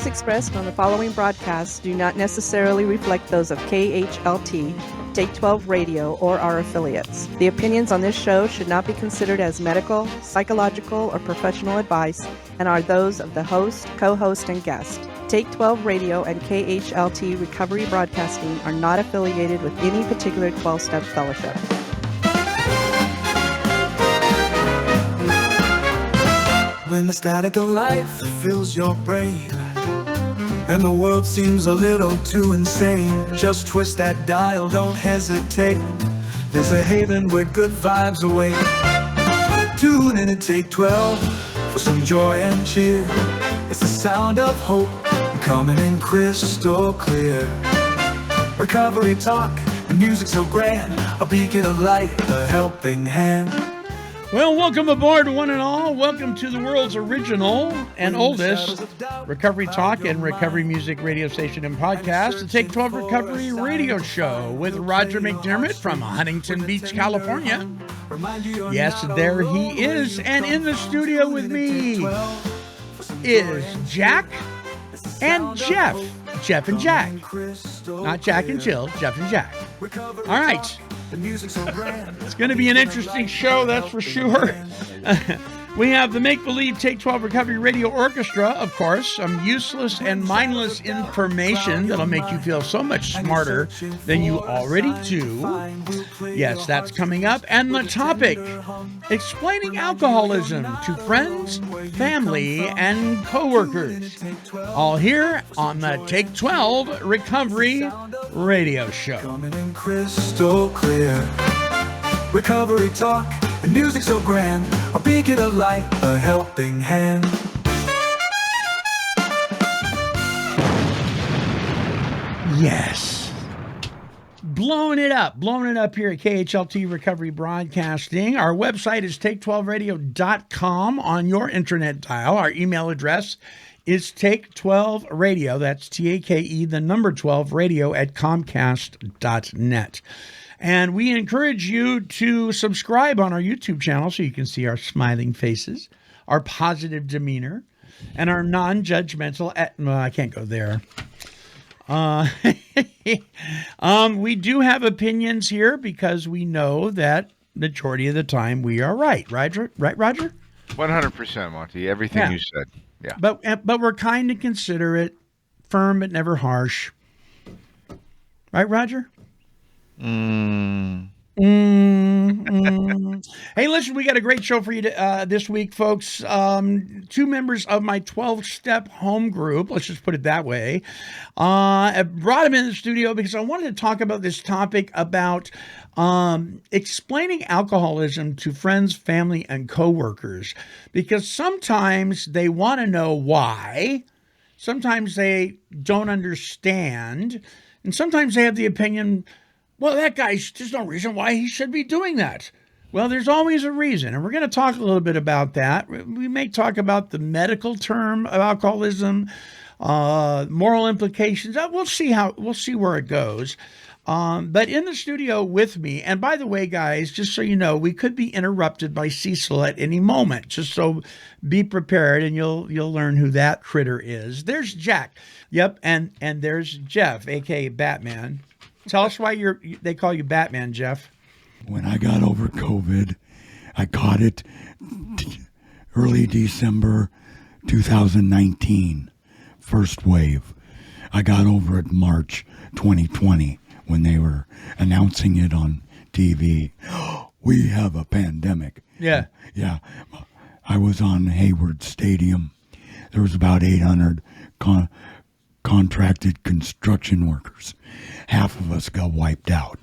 views expressed on the following broadcasts do not necessarily reflect those of KHLT, Take 12 Radio, or our affiliates. The opinions on this show should not be considered as medical, psychological, or professional advice and are those of the host, co-host, and guest. Take 12 Radio and KHLT Recovery Broadcasting are not affiliated with any particular 12-step fellowship. When the static of life fills your brain and the world seems a little too insane, just twist that dial, don't hesitate. There's a haven where good vibes await. Tune in and Take 12 for some joy and cheer. It's the sound of hope coming in crystal clear. Recovery talk, the music so grand, a beacon of light, a helping hand. Well, welcome aboard, one and all. Welcome to the world's original and oldest recovery talk and recovery music radio station and podcast, the Take 12 Recovery Radio Show with Roger McDermott from Huntington Beach, California. Yes, there he is. And in the studio with me is Jack and Jeff. Jeff and Jack. Not Jack and Jill, Jeff and Jack. All right. It's going to be an interesting show, that's for sure. We have the Make-Believe Take 12 Recovery Radio Orchestra, of course, some useless and mindless information that'll make you feel so much smarter than you already do. Yes, that's coming up. And the topic, explaining alcoholism to friends, family, and coworkers. All here on the Take 12 Recovery Radio Show. Coming in crystal clear. Recovery talk, the music so grand, a beacon of light, a helping hand. Yes. Blowing it up here at KHLT Recovery Broadcasting. Our website is take12radio.com on your internet dial. Our email address is take12radio, that's T-A-K-E, the number 12 radio at comcast.net. And we encourage you to subscribe on our YouTube channel so you can see our smiling faces, our positive demeanor, and our non-judgmental... I can't go there. We do have opinions here because we know that majority of the time we are right. Right, Roger? 100%, Monty. Everything you said. Yeah. But we're kind and considerate, firm but never harsh. Right, Roger? Hey, listen, we got a great show for you this week, folks. Two members of my 12-step home group, let's just put it that way, I brought them in the studio because I wanted to talk about this topic about explaining alcoholism to friends, family, and coworkers, because sometimes they want to know why, sometimes they don't understand, and sometimes they have the opinion, well, that guy, there's no reason why he should be doing that. Well, there's always a reason, and we're going to talk a little bit about that. We may talk about the medical term of alcoholism, moral implications. We'll see where it goes. But in the studio with me, and by the way, guys, just so you know, we could be interrupted by Cecil at any moment. Just so be prepared, and you'll learn who that critter is. There's Jack. Yep, and there's Jeff, aka Batman. Tell us why they call you Batman, Jeff. When I got over COVID, I caught it early December 2019, first wave. I got over it March 2020 when they were announcing it on TV. We have a pandemic. Yeah. Yeah. I was on Hayward Stadium. There was about 800 contracted construction workers. Half of us got wiped out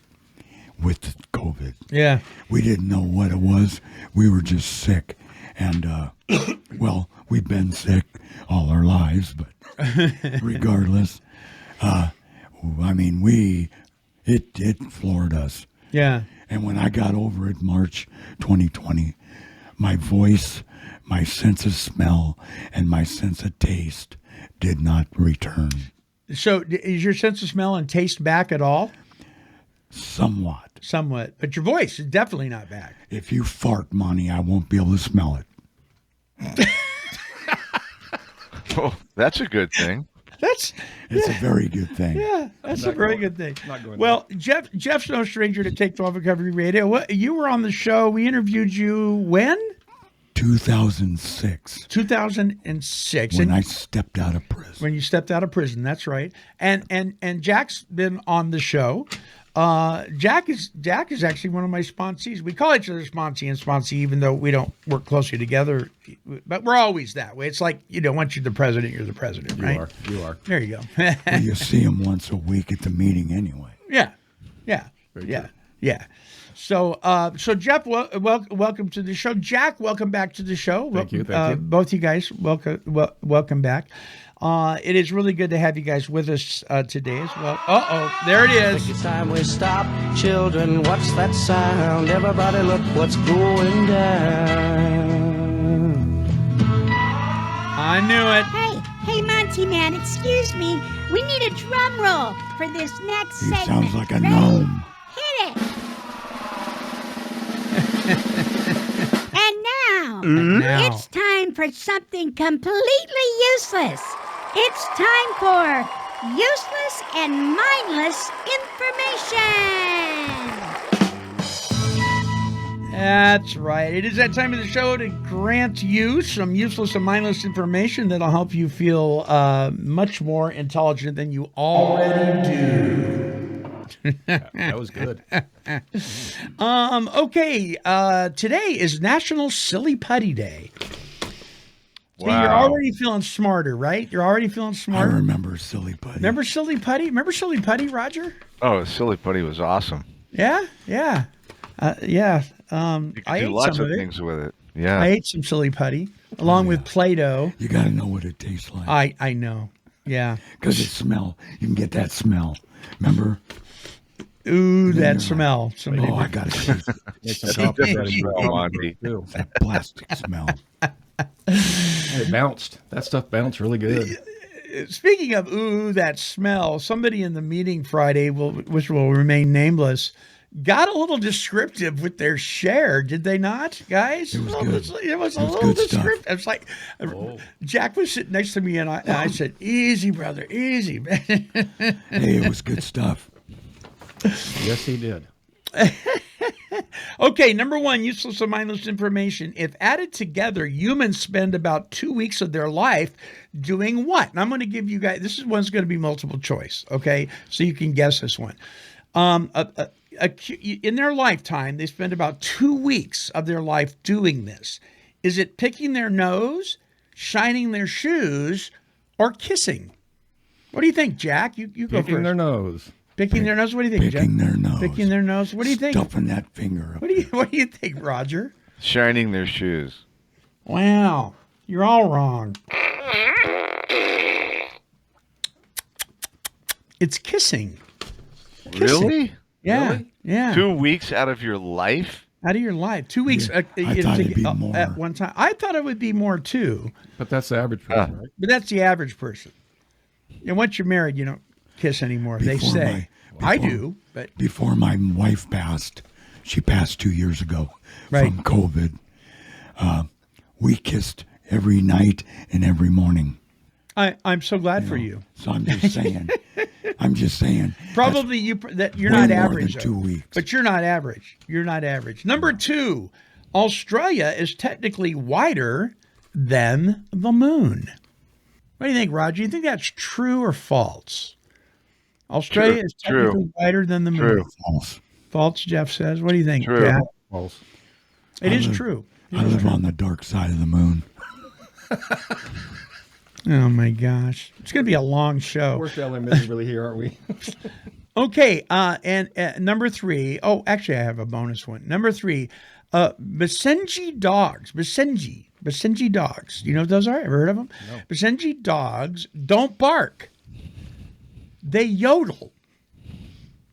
with COVID. Yeah. We didn't know what it was. We were just sick. And, well, we've been sick all our lives, but regardless, it floored us. Yeah. And when I got over it March 2020, my voice, my sense of smell, and my sense of taste did not return. So is your sense of smell and taste back at all? Somewhat. But your voice is definitely not back. If you fart, Monty, I won't be able to smell it. Oh, that's a good thing. That's It's a very good thing. yeah, that's a very good thing. Not going Well, Jeff's no stranger to Take 12 Recovery Radio. You were on the show. We interviewed you when? 2006. 2006. When And I stepped out of prison. when you stepped out of prison, that's right. And Jack's been on the show. Jack is actually one of my sponsees. We call each other sponsee and sponsee, even though we don't work closely together. But we're always that way. It's like, once you're the president, you're the president, right? You are. There you go. Well, you see him once a week at the meeting anyway. Yeah. So Jeff, welcome to the show. Jack, welcome back to the show. Thank you. Both you guys, welcome back. It is really good to have you guys with us today as well. There it is. It's time we stop, children. What's that sound? Everybody, look what's going down. I knew it. Hey, Monty man, excuse me. We need a drum roll for this next He segment. sounds like a Ready? gnome. Hit it. And now, Now. it's time for something completely useless. It's time for useless and mindless information. That's right. It is that time of the show to grant you some useless and mindless information that'll help you feel much more intelligent than you already do. That was good. Okay. Today is National Silly Putty Day. So Wow. you're already feeling smarter, right? You're already feeling I smarter. remember Silly Putty. Remember Silly Putty? Remember Silly Putty, Roger? Oh, Silly Putty was awesome. Yeah. You could I do ate lots some of of it. things with it. Yeah. I ate some Silly Putty along with Play-Doh. You got to know what it tastes like. I know. Yeah. Because it smell. You can get that smell. Remember? Ooh, that smell. Somebody. Oh, I got to taste it. Make some coffee ready. Smell, Monty. Too. That plastic smell. It bounced. That stuff bounced really good. Speaking of that smell, somebody in the meeting Friday, which will remain nameless, got a little descriptive with their share, did they not, guys? It was good. It was a It was little good stuff. descriptive. It's like Jack was sitting next to me, and I said, "Easy, brother, easy." Hey, it was good stuff. Yes, he did. Okay, number one, useless and mindless information. If added together, humans spend about 2 weeks of their life doing what? And I'm going to give you guys, this one's going to be multiple choice, okay? So you can guess this one. In their lifetime, they spend about 2 weeks of their life doing this. Is it picking their nose, shining their shoes, or kissing? What do you think, Jack? You go Picking first. their nose. Picking their nose? What do you think, Jack? Picking their nose. Picking their nose. What do you think? Stuffing that finger up. What do you think, Roger? Shining their shoes. Wow, you're all wrong. It's kissing. Really? Yeah, Really? yeah. 2 weeks out of your life? Out of your life, 2 weeks. Yeah, I thought it'd be more. At one time. I thought it would be more too, But that's the average person, right? but that's the average person. And once you're married, you don't kiss anymore. They Before say. I before- do, but Before my wife passed, she passed 2 years ago Right. from COVID. We kissed every night and every morning. I'm so glad for you. So I'm just saying. Probably you're way not more average, than 2 though. weeks. But you're not average. You're not average. Number two, Australia is technically wider than the moon. What do you think, Roger? You think that's true or false? Australia True. is technically wider than the moon. True. False. False, Jeff says. What do you think, True. Jack? False. It I is live- true. I live on the dark side of the moon. Oh my gosh, it's going to be a long show. We're selling miserably here, aren't we? Okay, and number three. Oh, actually, I have a bonus one. Number three, Basenji dogs. Basenji dogs. You know what those are? Ever heard of them? No. Basenji dogs don't bark. They yodel.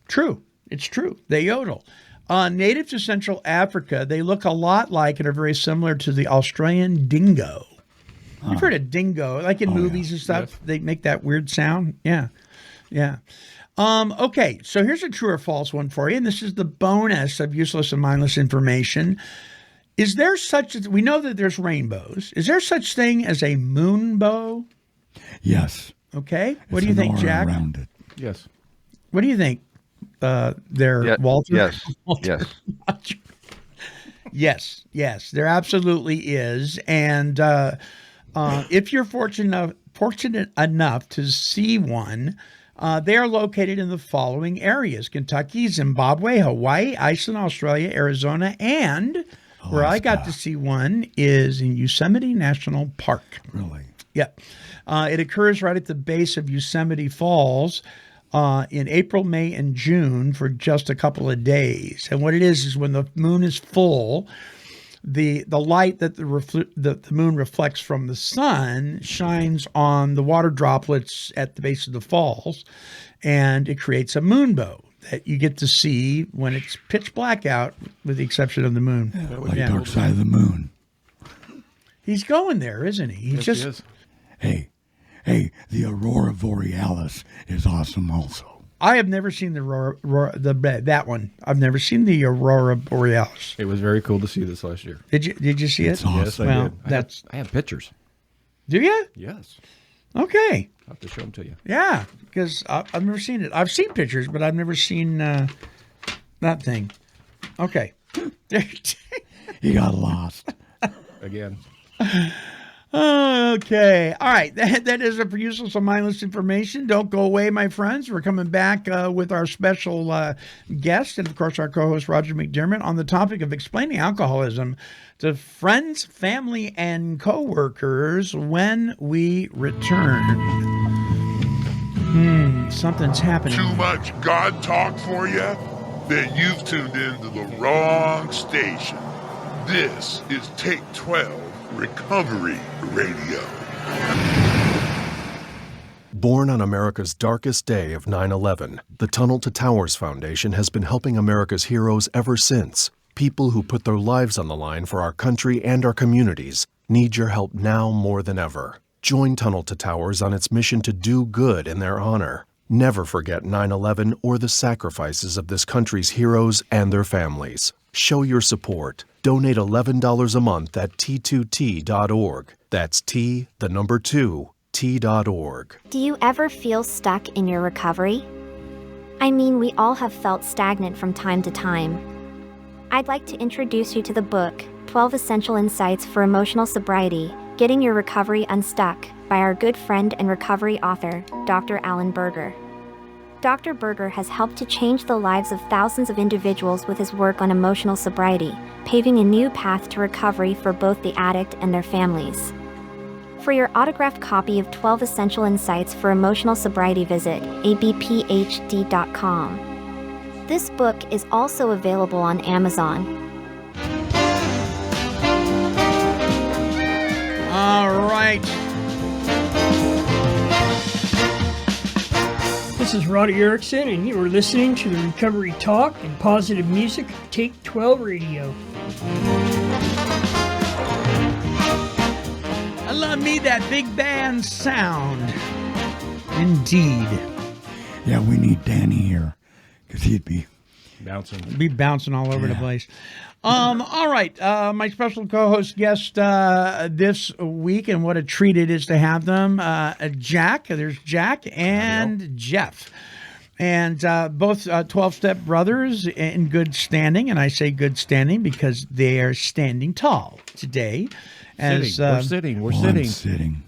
True. It's true. They yodel. Native to Central Africa, they look a lot like and are very similar to the Australian dingo. You've heard of dingo, like in movies and stuff. Yes. They make that weird sound. Yeah. Yeah. Okay, so here's a true or false one for you, and this is the bonus of useless and mindless information. Is there we know that there's rainbows. Is there such thing as a moonbow? Yes. Okay. What It's do you an think, aura Jack? around it. Yes. What do you think, there, Yeah, Walter? yes, Walter. yes. Yes, there absolutely is. And if you're fortunate enough to see one, they are located in the following areas: Kentucky, Zimbabwe, Hawaii, Iceland, Australia, Arizona, and where I got to see one is in Yosemite National Park. Really? Yeah. It occurs right at the base of Yosemite Falls in April, May, and June for just a couple of days. And what it is when the moon is full, the light that the moon reflects from the sun shines on the water droplets at the base of the falls, and it creates a moonbow that you get to see when it's pitch black out, with the exception of the moon. Like Dark Side of the Moon. He's going there, isn't he? He's Yes, he is. Hey, the Aurora Borealis is awesome also. I have never seen that one. I've never seen the Aurora Borealis. It was very cool to see this last year. Did you see it? It's awesome. Yes, I Well, did. that's I have pictures. do you? Yes. Okay, I'll have to show them to you. yeah, because I've never seen it. I've seen pictures, but I've never seen that thing. Okay. He got lost. Again. Okay. All right. That is it for useless and mindless information. Don't go away, my friends. We're coming back with our special guest and, of course, our co-host, Roger McDermott, on the topic of explaining alcoholism to friends, family, and coworkers when we return. Something's happening. Too much God talk for you? Then you've tuned into the wrong station. This is Take 12 Recovery Radio. Born on America's darkest day of 9/11, the Tunnel to Towers Foundation has been helping America's heroes ever since. People who put their lives on the line for our country and our communities need your help now more than ever. Join Tunnel to Towers on its mission to do good in their honor. Never forget 9/11 or the sacrifices of this country's heroes and their families. Show your support. Donate $11 a month at t2t.org. That's T, the number 2, t.org. Do you ever feel stuck in your recovery? I mean, we all have felt stagnant from time to time. I'd like to introduce you to the book, 12 Essential Insights for Emotional Sobriety, Getting Your Recovery Unstuck, by our good friend and recovery author, Dr. Alan Berger. Dr. Berger has helped to change the lives of thousands of individuals with his work on emotional sobriety, paving a new path to recovery for both the addict and their families. For your autographed copy of 12 Essential Insights for Emotional Sobriety, visit abphd.com. This book is also available on Amazon. All right. This is Roddy Erickson, and you are listening to the Recovery Talk and Positive Music Take 12 Radio. I love me that big band sound. Indeed. Yeah, we need Danny here because he'd be Bouncing all over the place. All right. My special co-host guest this week, and what a treat it is to have them. Jack. There's Jack and Jeff. And both 12-step brothers in good standing. And I say good standing because they are standing tall today. As, We're sitting. I'm sitting.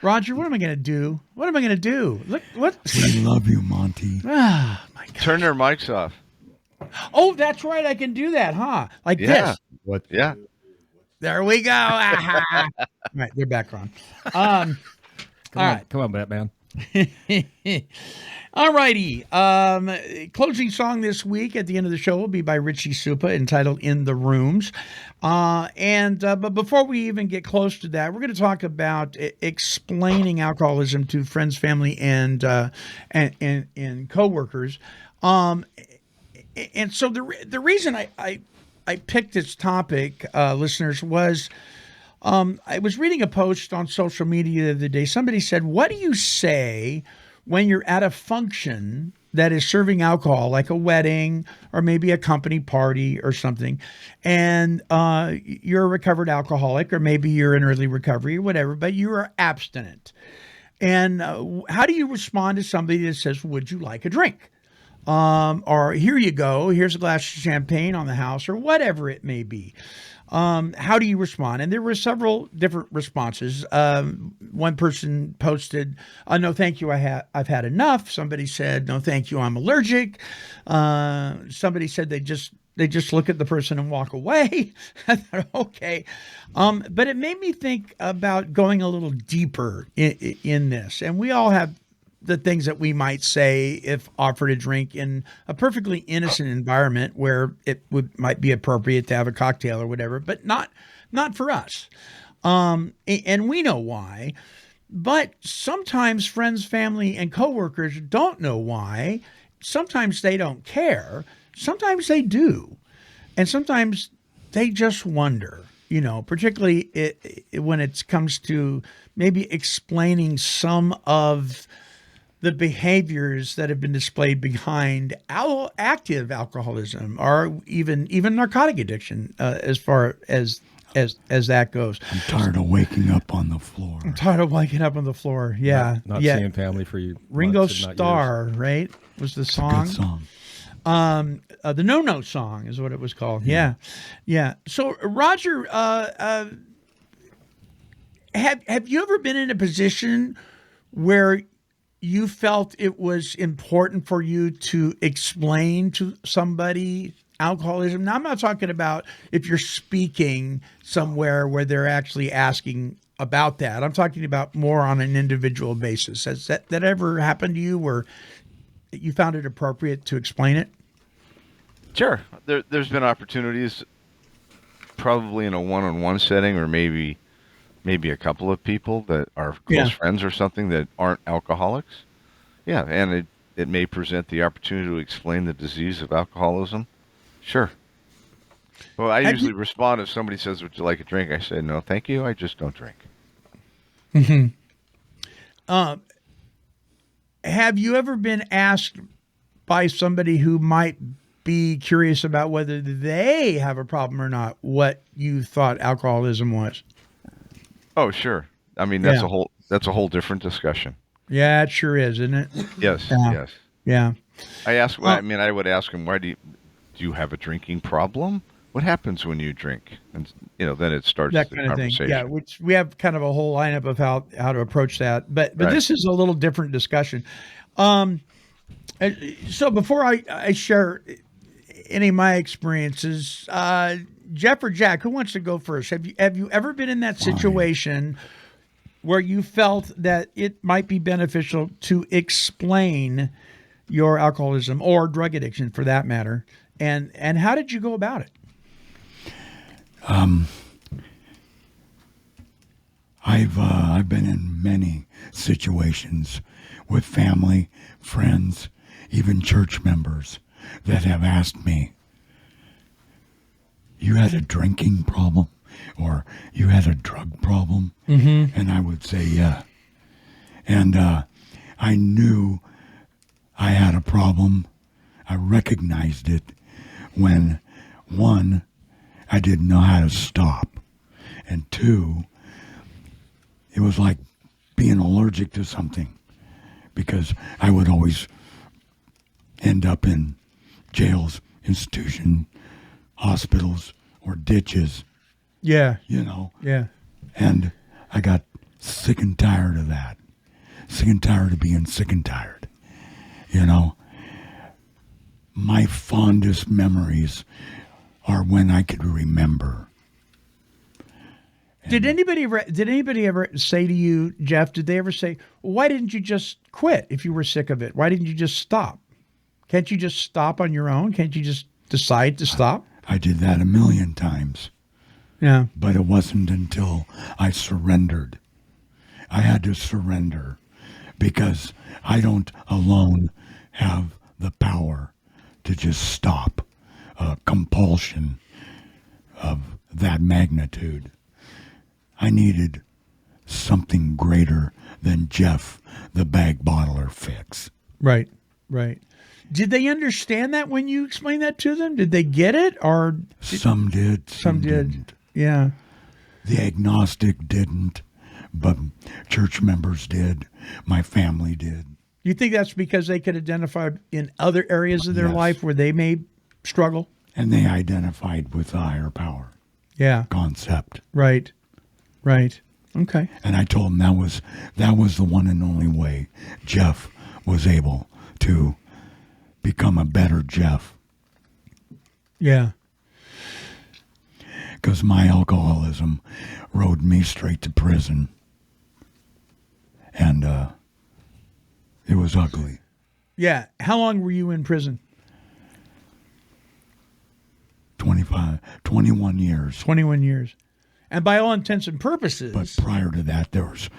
Roger, what am I going to do? What am I going to do? Look, what? We love you, Monty. Ah, my God. Turn their mics off. Oh, that's right. I can do that, huh? Like Yeah. this. What? Yeah. There we go. All right, they're back on. All right. Come on, Batman. All righty. Closing song this week at the end of the show will be by Richie Supa, entitled "In the Rooms." But before we even get close to that, we're going to talk about explaining alcoholism to friends, family, and coworkers. And so the reason I picked this topic, listeners, was I was reading a post on social media the other day. Somebody said, "What do you say when you're at a function that is serving alcohol, like a wedding or maybe a company party or something, and you're a recovered alcoholic, or maybe you're in early recovery or whatever, but you are abstinent. And how do you respond to somebody that says, "Would you like a drink?" Or "Here you go, here's a glass of champagne on the house," or whatever it may be. How do you respond? And there were several different responses. One person posted, "No, thank you. I've had enough." Somebody said, "No, thank you. I'm allergic." Somebody said they just look at the person and walk away. I thought, okay. But it made me think about going a little deeper in this. And we all have the things that we might say if offered a drink in a perfectly innocent environment where it might be appropriate to have a cocktail or whatever, but not for us. And we know why. But sometimes friends, family, and coworkers don't know why. Sometimes they don't care. Sometimes they do. And sometimes they just wonder, particularly when it comes to maybe explaining some of the behaviors that have been displayed behind active alcoholism, or even narcotic addiction, as far as that goes. I'm tired of waking up on the floor. Yeah. Not seeing family for you. Ringo Starr, right? Was the song. It's a good song. The No song is what it was called. Yeah. So Roger, have you ever been in a position where you felt it was important for you to explain to somebody alcoholism? Now, I'm not talking about if you're speaking somewhere where they're actually asking about that. I'm talking about more on an individual basis. Has that ever happened to you where you found it appropriate to explain it? Sure. There's been opportunities, probably in a one-on-one setting, or maybe a couple of people that are close friends or something that aren't alcoholics. Yeah, and it may present the opportunity to explain the disease of alcoholism. Sure. Well, I usually respond if somebody says, "Would you like a drink?" I say, "No, thank you. I just don't drink." Mm-hmm. Have you ever been asked by somebody who might be curious about whether they have a problem or not what you thought alcoholism was? Oh, sure. I mean, that's a whole different discussion. Yeah, it sure is, isn't it? Yes, yes. Yeah. I would ask him, "Why do you have a drinking problem? What happens when you drink?" And then it starts that the kind of thing. conversation. Yeah, which we have kind of a whole lineup of how to approach that. But this is a little different discussion. So before I share any of my experiences, Jeff or Jack, who wants to go first? Have you ever been in that situation where you felt that it might be beneficial to explain your alcoholism or drug addiction, for that matter, and how did you go about it? I've been in many situations with family, friends, even church members that have asked me, "You had a drinking problem, or you had a drug problem?" Mm-hmm. And I would say, "Yeah." And I knew I had a problem. I recognized it when, one, I didn't know how to stop, and two, it was like being allergic to something, because I would always end up in jails, institutions, hospitals, or ditches. Yeah. Yeah. And I got sick and tired of that. Sick and tired of being sick and tired. My fondest memories are when I could remember. Did anybody ever say to you, Jeff, did they ever say, "Well, why didn't you just quit if you were sick of it? Why didn't you just stop? Can't you just stop on your own? Can't you just decide to stop?" I did that a million times. Yeah. But it wasn't until I surrendered. I had to surrender, because I don't alone have the power to just stop a compulsion of that magnitude. I needed something greater than Jeff, the bag bottler, fix. Right. Right. Did they understand that when you explained that to them? Did they get it, or some did, some didn't. Yeah. The agnostic didn't, but church members did. My family did. You think that's because they could identify in other areas of their life where they may struggle? And they identified with the higher power concept. Right. Right. Okay. And I told them that was the one and only way Jeff was able to become a better Jeff. Yeah. Because my alcoholism rode me straight to prison. And it was ugly. Yeah. How long were you in prison? 21 years. 21 years. And by all intents and purposes. But prior to that, there was,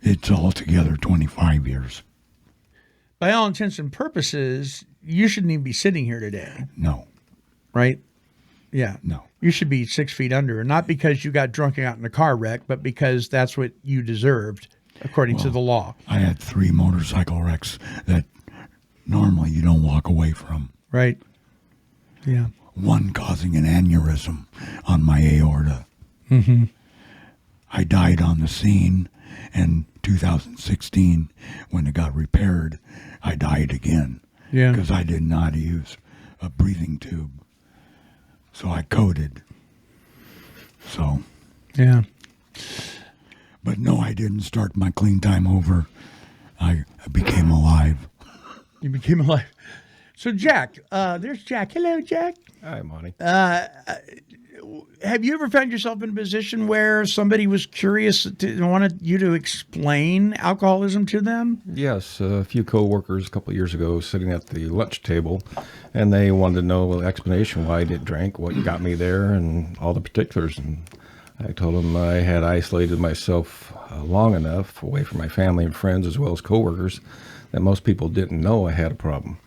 it's altogether 25 years. By all intents and purposes, you shouldn't even be sitting here today. No. Right? Yeah. No. You should be 6 feet under, not because you got drunk and got in a car wreck, but because that's what you deserved, according to the law. I had 3 motorcycle wrecks that normally you don't walk away from. Right. Yeah. One causing an aneurysm on my aorta. Mm-hmm. I died on the scene. In 2016, when it got repaired, I died again. Yeah. Because I did not use a breathing tube. So I coded. So. Yeah. But no, I didn't start my clean time over. I became alive. You became alive. So Jack, there's Jack. Hello, Jack. Hi, Monty. Have you ever found yourself in a position where somebody was curious and wanted you to explain alcoholism to them? Yes, a few coworkers a couple of years ago sitting at the lunch table, and they wanted to know the explanation why I didn't drink, what got me there, and all the particulars. And I told them I had isolated myself long enough away from my family and friends as well as coworkers that most people didn't know I had a problem.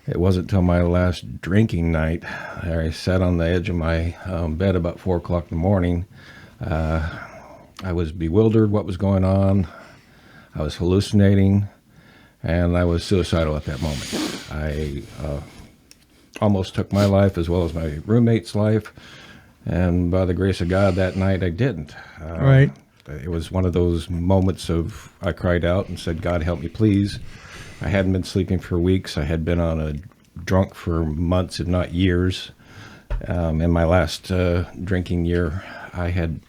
It wasn't until my last drinking night, I sat on the edge of my bed about 4 o'clock in the morning. I was bewildered what was going on. I was hallucinating, and I was suicidal at that moment. I almost took my life as well as my roommate's life, and by the grace of God that night I didn't. Right. It was one of those moments of I cried out and said, God help me please. I hadn't been sleeping for weeks. I had been on a drunk for months, if not years. In my last drinking year, I had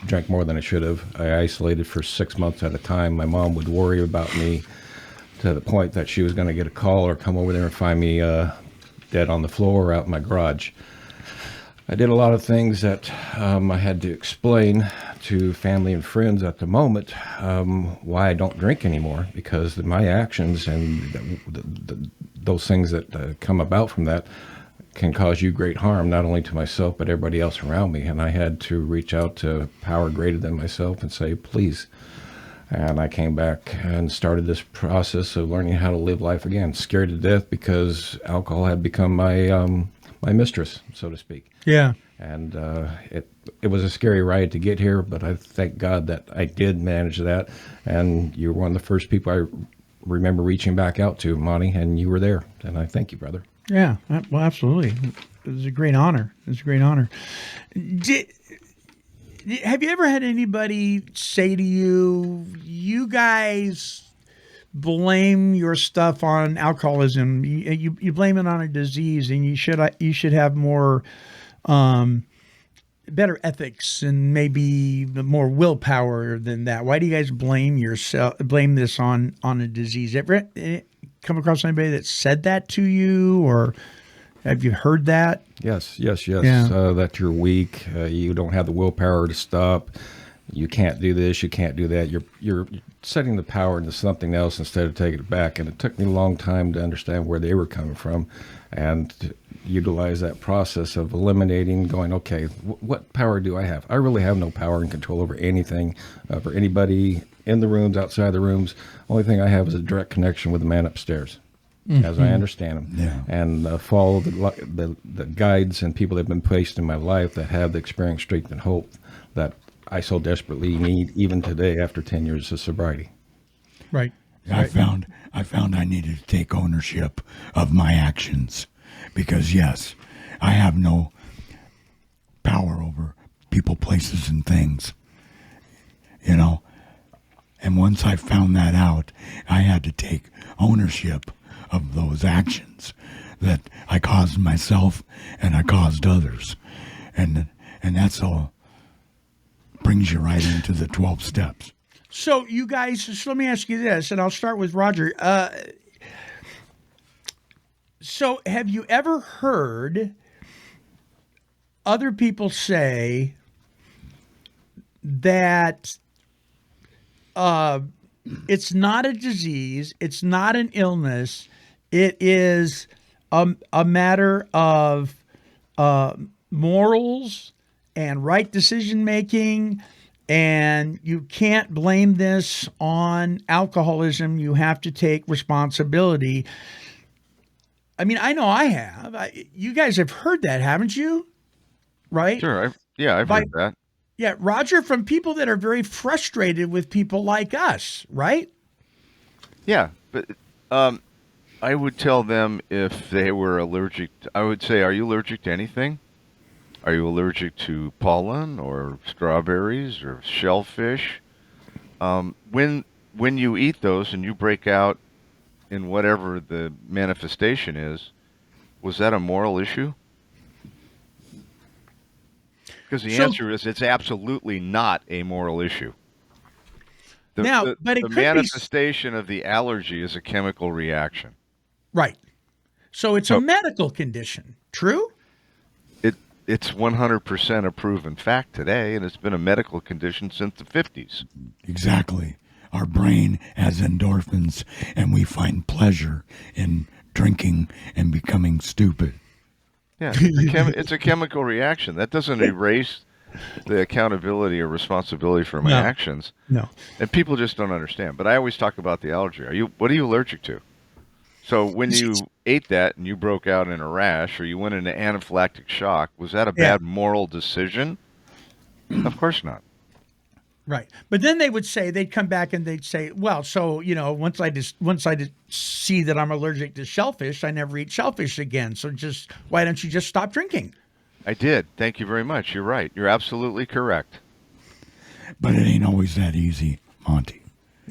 drank more than I should have. I isolated for 6 months at a time. My mom would worry about me to the point that she was going to get a call or come over there and find me dead on the floor or out in my garage. I did a lot of things that I had to explain to family and friends at the moment why I don't drink anymore, because my actions and those things that come about from that can cause you great harm, not only to myself, but everybody else around me. And I had to reach out to power greater than myself and say, please. And I came back and started this process of learning how to live life again, scared to death because alcohol had become my mistress, so to speak. Yeah. And it was a scary ride to get here, but I thank God that I did manage that. And you were one of the first people I remember reaching back out to, Monty, and you were there. And I thank you, brother. Yeah, well, absolutely. It was a great honor. It was a great honor. Have you ever had anybody say to you, you guys blame your stuff on alcoholism, you blame it on a disease, and you should have more better ethics and maybe more willpower than that? Why do you guys blame this on a disease? Ever come across anybody that said that to you, or have you heard that? Yes. Yeah. That you're weak. You don't have the willpower to stop. You can't do this. You can't do that. You're setting the power into something else instead of taking it back. And it took me a long time to understand where they were coming from, and to utilize that process of eliminating, going, okay, what power do I have? I really have no power and control over anything, for anybody in the rooms, outside the rooms. Only thing I have is a direct connection with the man upstairs, as I understand him. Yeah. And follow the guides and people that have been placed in my life that have the experience, strength, and hope that I so desperately need even today after 10 years of sobriety. Right. I found I needed to take ownership of my actions, because yes, I have no power over people, places, and things. And once I found that out, I had to take ownership of those actions that I caused myself and I caused others. And that's all brings you right into the 12 steps. So you guys, so let me ask you this, and I'll start with Roger. So have you ever heard other people say that it's not a disease, it's not an illness, it is a matter of morals and right decision making, and you can't blame this on alcoholism. You have to take responsibility. I mean, I know I have. You guys have heard that, haven't you? Right? Sure. I've heard that. Yeah, Roger, from people that are very frustrated with people like us, right? Yeah, but I would tell them if they were allergic. I would say, are you allergic to anything? Are you allergic to pollen or strawberries or shellfish? When you eat those and you break out in whatever the manifestation is, was that a moral issue? Because the answer is it's absolutely not a moral issue. But it the could manifestation of the allergy is a chemical reaction. Right. So it's a medical condition. True? It's 100% a proven fact today, and it's been a medical condition since the 50s. Exactly. Our brain has endorphins, and we find pleasure in drinking and becoming stupid. Yeah, it's a chemical reaction. That doesn't erase the accountability or responsibility for my actions. No. And people just don't understand. But I always talk about the allergy. What are you allergic to? So when you ate that and you broke out in a rash or you went into anaphylactic shock, was that a bad moral decision? Of course not. Right. But then they'd come back and they'd say, well, so, once I see that I'm allergic to shellfish, I never eat shellfish again. So why don't you just stop drinking? I did. Thank you very much. You're right. You're absolutely correct. But it ain't always that easy, Monty.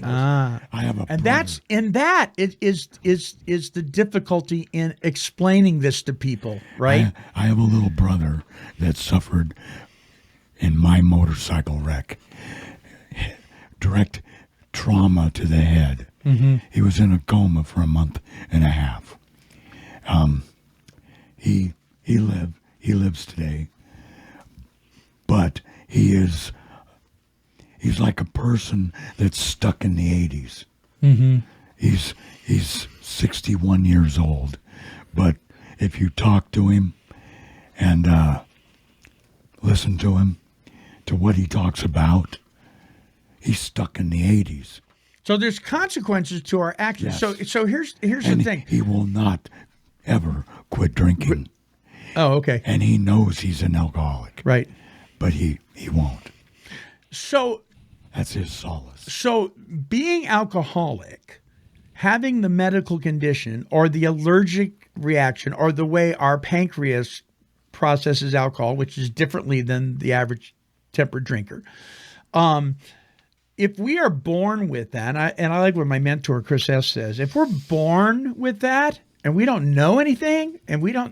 I have a that is the difficulty in explaining this to people, right? I have a little brother that suffered in my motorcycle wreck. Direct trauma to the head. Mm-hmm. He was in a coma for a month and a half. He lives today, but he's like a person that's stuck in the 80s. Mm-hmm. He's 61 years old, but if you talk to him and listen to him, to what he talks about, he's stuck in the 80s. So there's consequences to our actions. Yes. So here's the thing. He will not ever quit drinking. Oh, okay. And he knows he's an alcoholic. Right. But he won't. So that's his solace. So being alcoholic, having the medical condition or the allergic reaction or the way our pancreas processes alcohol, which is differently than the average tempered drinker. If we are born with that, and I like what my mentor Chris S. says, if we're born with that and we don't know anything and we don't,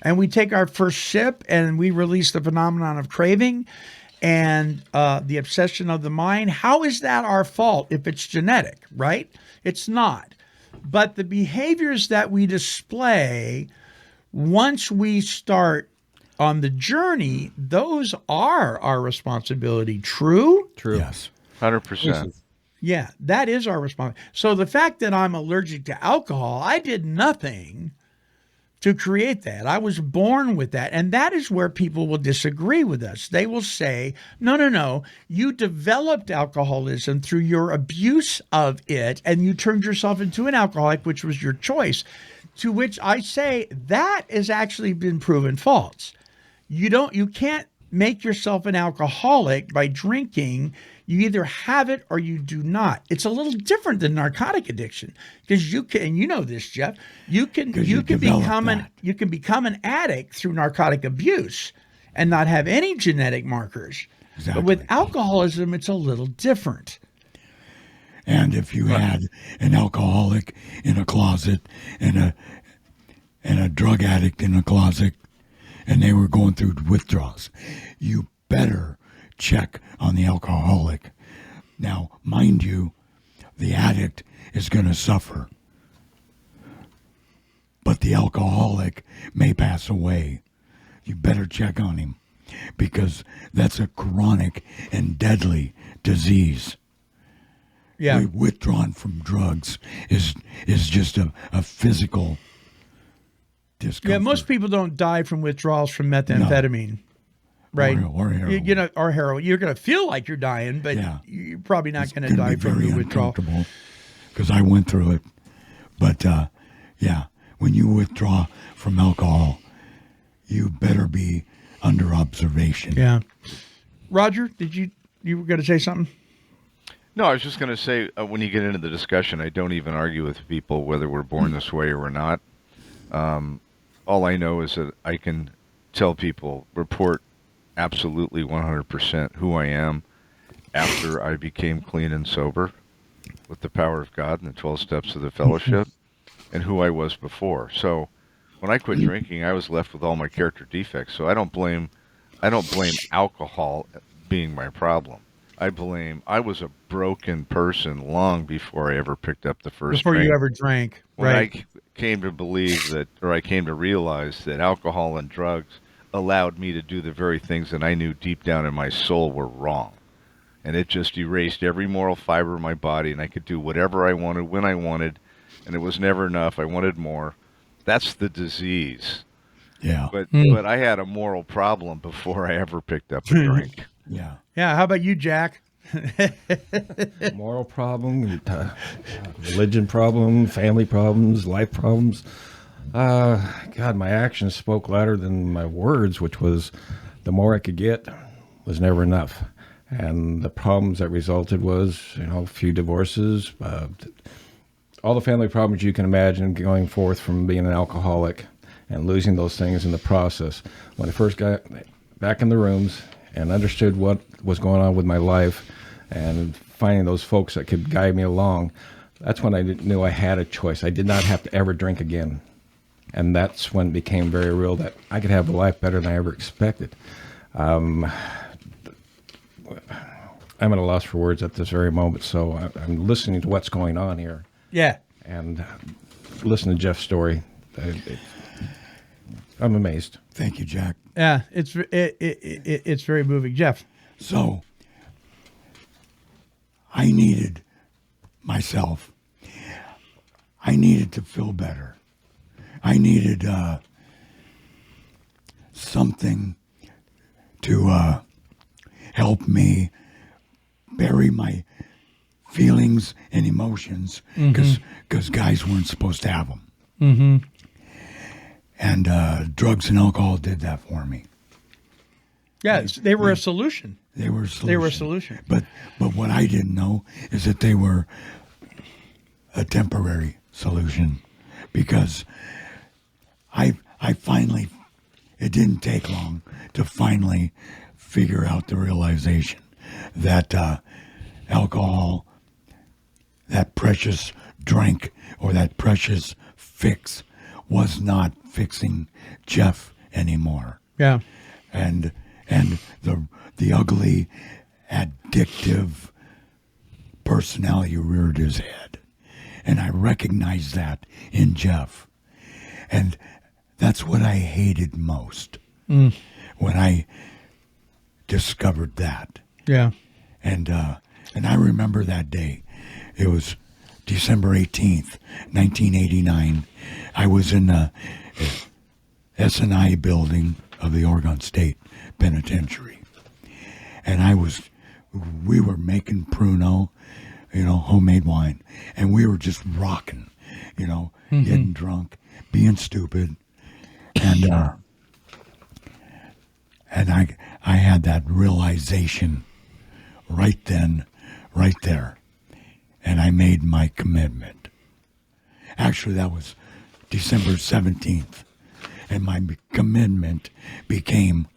and we take our first sip and we release the phenomenon of craving and the obsession of the mind, how is that our fault if it's genetic, right? It's not. But the behaviors that we display once we start on the journey, those are our responsibility. True? True. Yes. 100%. Yeah, that is our responsibility. So the fact that I'm allergic to alcohol, I did nothing to create that. I was born with that. And that is where people will disagree with us. They will say, no, you developed alcoholism through your abuse of it, and you turned yourself into an alcoholic, which was your choice. To which I say that has actually been proven false. You can't make yourself an alcoholic by drinking. You either have it or you do not. It's a little different than narcotic addiction because you can, and you know this, Jeff, you can become an addict through narcotic abuse and not have any genetic markers. Exactly. But with alcoholism, it's a little different. And if you had an alcoholic in a closet and a drug addict in a closet, and they were going through withdrawals, you better check on the alcoholic. Now, mind you, the addict is going to suffer, but the alcoholic may pass away. You better check on him because that's a chronic and deadly disease. Yeah. Withdrawn from drugs is just a physical discomfort. Yeah, most people don't die from withdrawals from methamphetamine. Right. Or heroin. Or heroin. You're going to feel like you're dying, but you're probably not going to die from the withdrawal. Because I went through it. But, when you withdraw from alcohol, you better be under observation. Yeah. Roger, you were going to say something? No, I was just going to say, when you get into the discussion, I don't even argue with people whether we're born this way or we're not. All I know is that I can tell people, report absolutely 100% who I am after I became clean and sober with the power of God and the 12 steps of the fellowship and who I was before. So when I quit drinking, I was left with all my character defects. So I don't blame alcohol being my problem. I was a broken person long before I ever picked up the first drink. Before you ever drank, when right. I came to believe that, or I came to realize that alcohol and drugs allowed me to do the very things that I knew deep down in my soul were wrong. And it just erased every moral fiber in my body, and I could do whatever I wanted, when I wanted, and it was never enough. I wanted more. That's the disease. Yeah. But I had a moral problem before I ever picked up a drink. Yeah. Yeah. How about you, Jack? Moral problem, religion problem, family problems, life problems. God, my actions spoke louder than my words, which was the more I could get was never enough. And the problems that resulted was, a few divorces, all the family problems you can imagine going forth from being an alcoholic and losing those things in the process. When I first got back in the rooms and understood what was going on with my life and finding those folks that could guide me along, that's when I knew I had a choice. I did not have to ever drink again. And that's when it became very real that I could have a life better than I ever expected. I'm at a loss for words at this very moment, so I'm listening to what's going on here. Yeah. And listening to Jeff's story, I'm amazed. Thank you, Jack. Yeah, it's very moving. Jeff. So, I needed myself. I needed to feel better. I needed something to help me bury my feelings and emotions because guys weren't supposed to have them. Mm-hmm. And drugs and alcohol did that for me. Yeah, they were a solution. They were a solution. They were a solution. But what I didn't know is that they were a temporary solution, because I finally, it didn't take long to finally figure out the realization that alcohol, that precious drink or that precious fix, was not fixing Jeff anymore. Yeah. And the ugly, addictive personality reared his head. And I recognized that in Jeff. And that's what I hated most when I discovered that. Yeah. And I remember that day. It was December 18th, 1989. I was in the S&I building of the Oregon State Penitentiary. And we were making Pruno, homemade wine. And we were just rocking, getting drunk, being stupid. And I had that realization right then, right there. And I made my commitment. Actually, that was December 17th. And my commitment became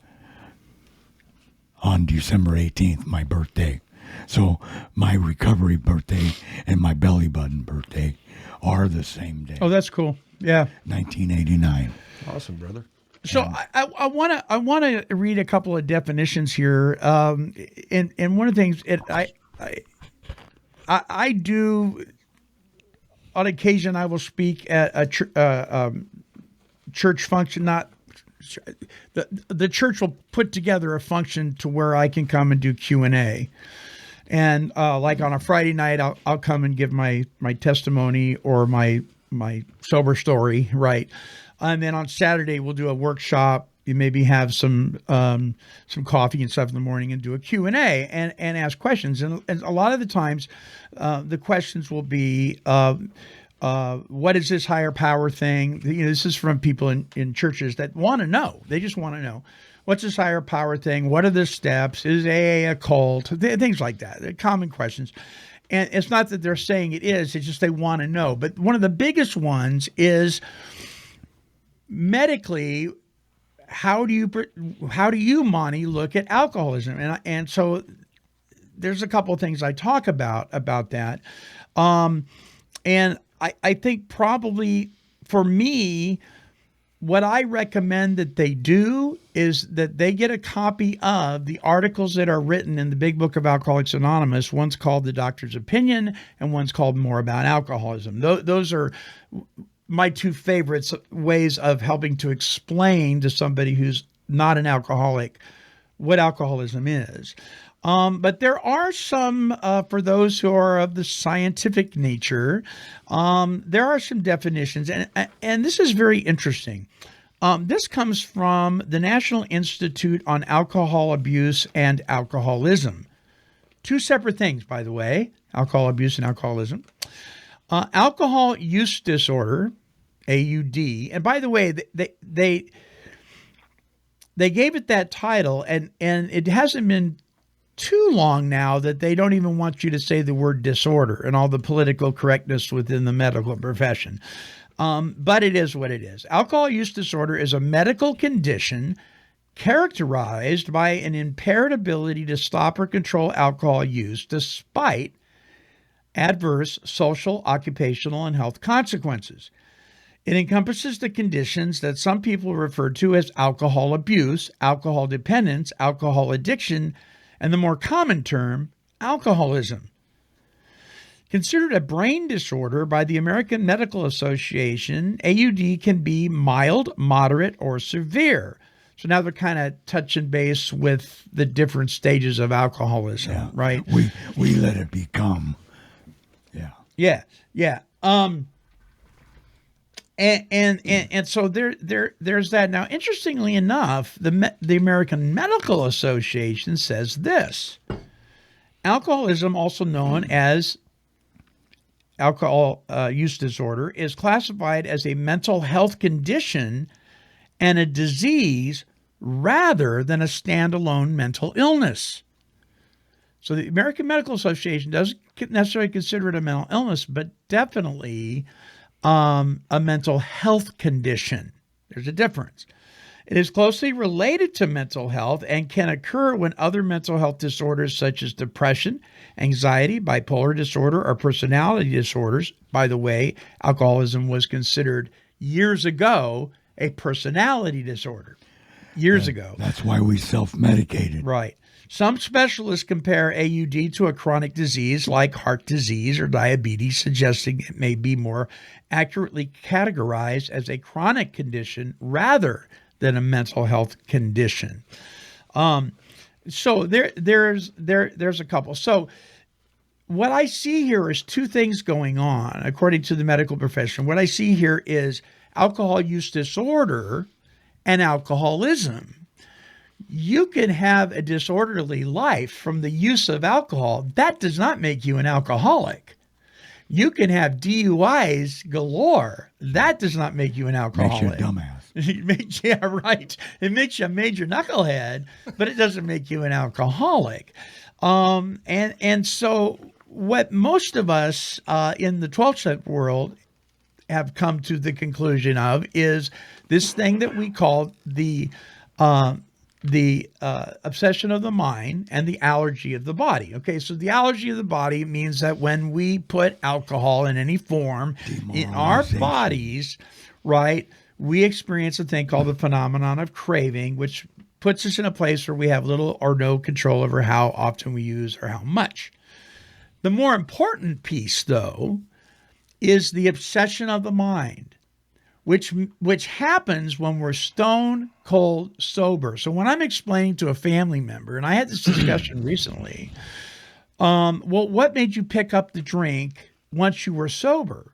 on December 18th, my birthday. So my recovery birthday and my belly button birthday are the same day. Oh, that's cool. Yeah. 1989. Awesome, brother. So I want to read a couple of definitions here, and one of the things I do on occasion. I will speak at a church function. Not the church will put together a function to where I can come and do Q&A, and like on a Friday night, I'll come and give my testimony or my sober story, right? And then on Saturday, we'll do a workshop. You maybe have some coffee and stuff in the morning and do a Q&A and ask questions. And a lot of the times, the questions will be, what is this higher power thing? This is from people in churches that want to know. They just want to know. What's this higher power thing? What are the steps? Is AA a cult? Things like that. They're common questions. And it's not that they're saying it is. It's just they want to know. But one of the biggest ones is medically, how do you, Monty, look at alcoholism? And so there's a couple of things I talk about that. And I think probably for me, what I recommend that they do is that they get a copy of the articles that are written in the Big Book of Alcoholics Anonymous. One's called The Doctor's Opinion, and one's called More About Alcoholism. Those are my two favorites ways of helping to explain to somebody who's not an alcoholic what alcoholism is. But there are some, for those who are of the scientific nature, there are some definitions, and this is very interesting. This comes from the National Institute on Alcohol Abuse and Alcoholism. Two separate things, by the way, alcohol abuse and alcoholism. Alcohol use disorder, AUD, and by the way, they gave it that title, and it hasn't been too long now that they don't even want you to say the word disorder and all the political correctness within the medical profession. But it is what it is. Alcohol use disorder is a medical condition characterized by an impaired ability to stop or control alcohol use despite adverse social, occupational, and health consequences. It encompasses the conditions that some people refer to as alcohol abuse, alcohol dependence, alcohol addiction, and the more common term, alcoholism. Considered a brain disorder by the American Medical Association, AUD can be mild, moderate, or severe. So now they're kind of touching base with the different stages of alcoholism, right? We let it become. Yeah. And so there's that. Now, interestingly enough, the American Medical Association says this: alcoholism, also known as alcohol use disorder, is classified as a mental health condition and a disease rather than a standalone mental illness. So the American Medical Association doesn't necessarily consider it a mental illness, but definitely a mental health condition. There's a difference. It is closely related to mental health and can occur when other mental health disorders such as depression, anxiety, bipolar disorder, or personality disorders. By the way, alcoholism was considered years ago a personality disorder. Years ago. That's why we self-medicated. Right. Some specialists compare AUD to a chronic disease like heart disease or diabetes, suggesting it may be more accurately categorized as a chronic condition rather than a mental health condition. So there's a couple. So what I see here is two things going on, according to the medical profession. What I see here is alcohol use disorder and alcoholism. You can have a disorderly life from the use of alcohol. That does not make you an alcoholic. You can have DUIs galore. That does not make you an alcoholic. Makes you a dumbass. Yeah, right. It makes you a major knucklehead, but it doesn't make you an alcoholic. And so what most of us in the 12-step world have come to the conclusion of is this thing that we call the obsession of the mind and the allergy of the body. Okay, so the allergy of the body means that when we put alcohol in any form in our bodies, right, we experience a thing called the phenomenon of craving, which puts us in a place where we have little or no control over how often we use or how much. The more important piece, though, is the obsession of the mind, which happens when we're stone cold sober. So when I'm explaining to a family member, and I had this discussion recently, well, what made you pick up the drink once you were sober?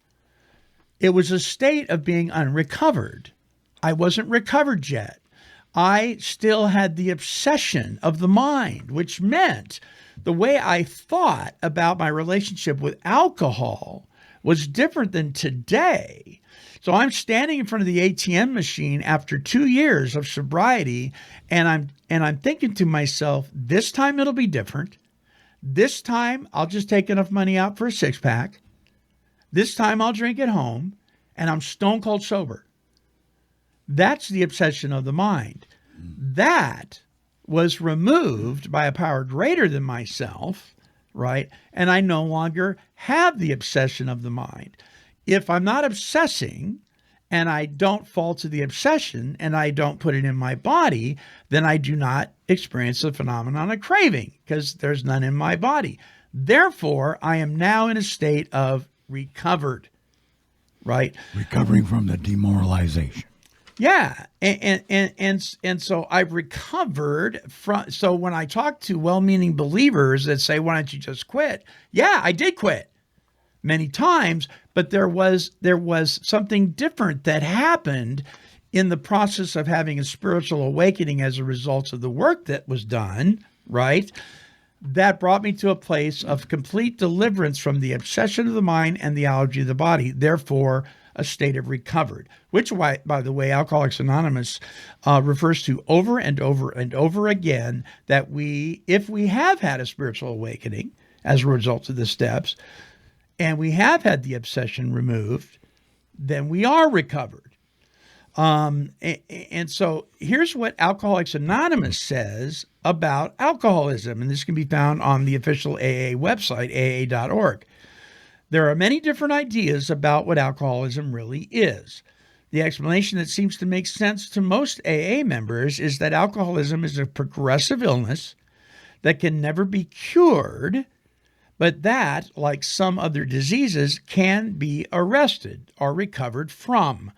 It was a state of being unrecovered. I wasn't recovered yet. I still had the obsession of the mind, which meant the way I thought about my relationship with alcohol was different than today. So I'm standing in front of the ATM machine after 2 years of sobriety, and I'm thinking to myself, this time it'll be different. This time I'll just take enough money out for a 6-pack. This time I'll drink at home, and I'm stone cold sober. That's the obsession of the mind. That was removed by a power greater than myself, right? And I no longer have the obsession of the mind. If I'm not obsessing and I don't fall to the obsession and I don't put it in my body, then I do not experience the phenomenon of craving because there's none in my body. Therefore, I am now in a state of recovered, right? Recovering from the demoralization. Yeah. And so I've recovered from, so when I talk to well-meaning believers that say, why don't you just quit? Yeah, I did quit many times, but there was something different that happened in the process of having a spiritual awakening as a result of the work that was done, right? That brought me to a place of complete deliverance from the obsession of the mind and the allergy of the body. Therefore, a state of recovered, which, by the way, Alcoholics Anonymous refers to over and over and over again, that if we have had a spiritual awakening as a result of the steps, and we have had the obsession removed, then we are recovered. And so here's what Alcoholics Anonymous says about alcoholism, and this can be found on the official AA website, aa.org. There are many different ideas about what alcoholism really is. The explanation that seems to make sense to most AA members is that alcoholism is a progressive illness that can never be cured, but that, like some other diseases, can be arrested or recovered from.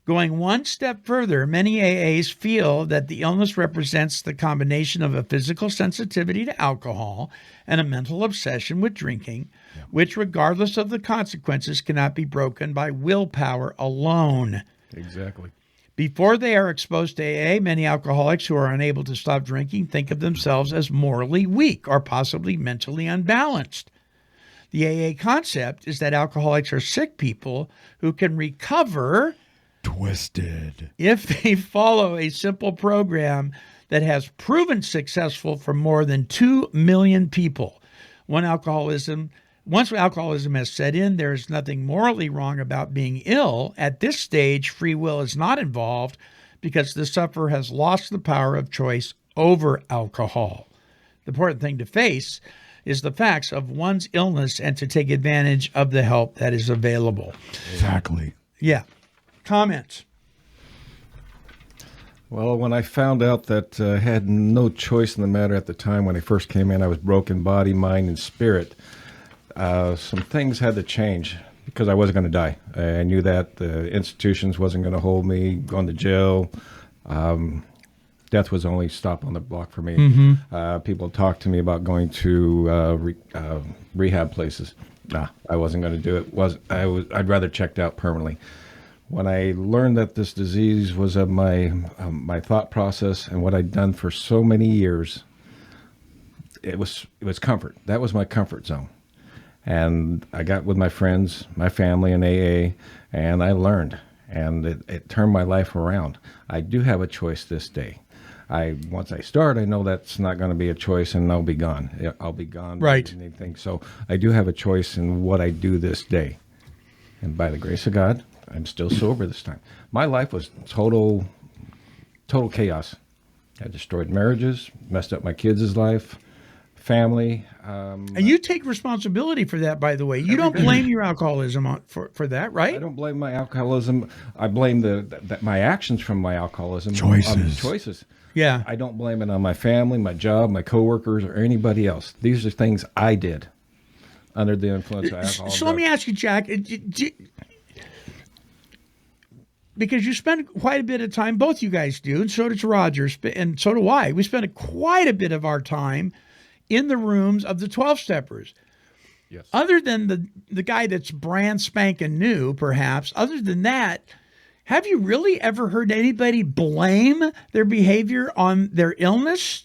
Going one step further, many AAs feel that the illness represents the combination of a physical sensitivity to alcohol and a mental obsession with drinking, which, regardless of the consequences, cannot be broken by willpower alone. Exactly. Before they are exposed to AA, many alcoholics who are unable to stop drinking think of themselves as morally weak or possibly mentally unbalanced. The AA concept is that alcoholics are sick people who can recover twisted if they follow a simple program that has proven successful for more than 2 million people. Once alcoholism has set in, there is nothing morally wrong about being ill. At this stage, free will is not involved because the sufferer has lost the power of choice over alcohol. The important thing to face is the facts of one's illness and to take advantage of the help that is available. Exactly. Yeah. Comments? Well, when I found out that I had no choice in the matter at the time when I first came in, I was broken body, mind, and spirit. Some things had to change because I wasn't going to die. I knew that the institutions wasn't going to hold me, going to jail. Death was the only stop on the block for me. Mm-hmm. People talked to me about going to rehab places. Nah, I wasn't going to do it. I'd rather checked out permanently. When I learned that this disease was of my thought process and what I'd done for so many years, it was comfort. That was my comfort zone. And I got with my friends, my family in AA, and I learned. and it turned my life around. I do have a choice this day. Once I start, I know that's not going to be a choice, and I'll be gone. I'll be gone. Right. Anything. So I do have a choice in what I do this day. And by the grace of God, I'm still sober this time. My life was total chaos. I destroyed marriages, messed up my kids' life, family. And you take responsibility for that, by the way. You don't blame your alcoholism for that, right? I don't blame my alcoholism. I blame my actions from my alcoholism. Choices. Yeah. I don't blame it on my family, my job, my coworkers, or anybody else. These are things I did under the influence of alcohol. So let me ask you, Jack, because you spend quite a bit of time, both you guys do, and so does Roger, and so do I. We spend quite a bit of our time in the rooms of the 12-steppers. Yes. Other than the guy that's brand spanking new, perhaps, other than that, have you really ever heard anybody blame their behavior on their illness?